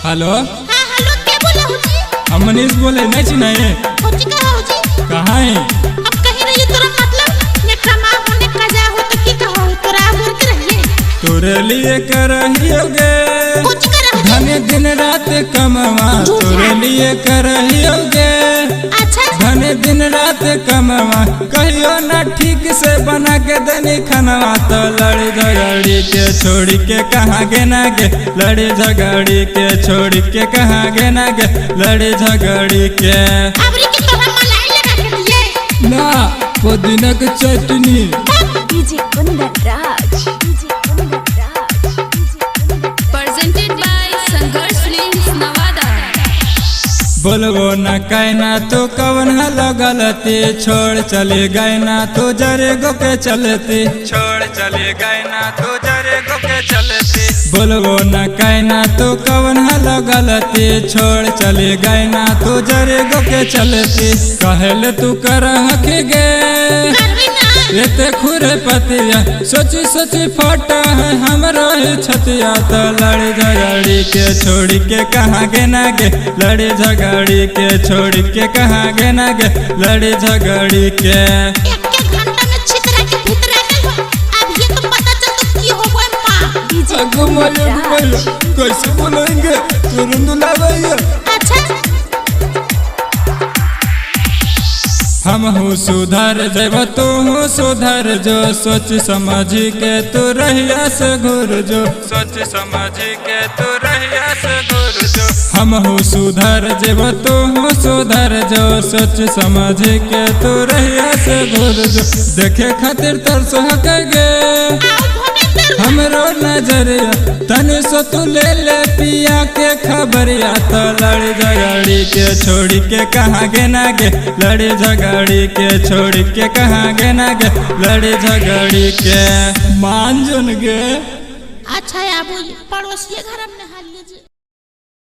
Hello. हाँ hello, क्या बोले हुजी? हम मनीष बोले, नहीं चिन्हाए? हुजी कहाँ हुजी? कहाँ है? अब कहीं रहिए तोरा मतलब नेका माँ हो नेका जा हो तो की कहो तोरा बोल के रहिए। तोरे लिए करहियोगे कुछ कर धने दिन रात कमवा, तोरे लिए करहियोगे अच्छा धने दिन रात कमवा, कहियो ना ठीक से बना के देनी खनवा। तो लड़ी झगड़ी के छोड़ के कहाँ गे ना गे, लड़ी झगड़ी के छोड़ के कहाँ गे ना गे, लड़ी झगड़ी के। अबरी की तोरा मलाई लगा के दिए ना पुदीना के चटनी। DJ Kundan Raj, DJ Kundan Raj, DJ Kundan. presented by Sangharsh films Nawada. बोलबो न कहना तो कवन हलो गलती, छोड़ चले गए ना तो जरे गो के चलती, छोड़ चले गए ना तो जरे गो के चलती। बोलबो न कहना तो कवन हलो गलती, छोड़ चले गए ना तो जरे गो के चलती। कहल तू कर हके गे करवी ना रेते खुरे पतिया, सोची सोची फटा है हमरो ही छतिया। तो लड़ी झगड़ी के छोड़ के कहाँ गे ना गे, लड़ी झगड़ी के छोड़ के कहाँ गे ना गे, लड़ी झगड़ी के। एक घंटा में छितरा के भीतर आ गए हो। अब ये तो पता चल तो की हो गए माँ। डीजे घुमाइए कुंदन घुमाइए राज। कैसे बोलेंगे तुरंत लगाइए। अच्छा हम हूँ सुधर जब तू हूँ सुधर जो, सोच समझ के तू रहिया से घूर जो, सोच समझ के तू रहिया से घूर जो। हम हूँ सुधर जब तू हूँ सुधर जो, सोच समझ के तू रहिया से घूर जो। देखे खातिर तरस हकगे आओ भोगेंद्र हमरो नजरिया, तने सो तू ले ले पिया के खबरिया। तो लड़ी झगड़ी के छोड़ के कहाँ गे ना गे, लड़ी झगड़ी के छोड़ के कहाँ गे ना गे, लड़ी झगड़ी के। मान जोन गे अच्छा आबू पड़ोसिए घर में हाल लीजिए।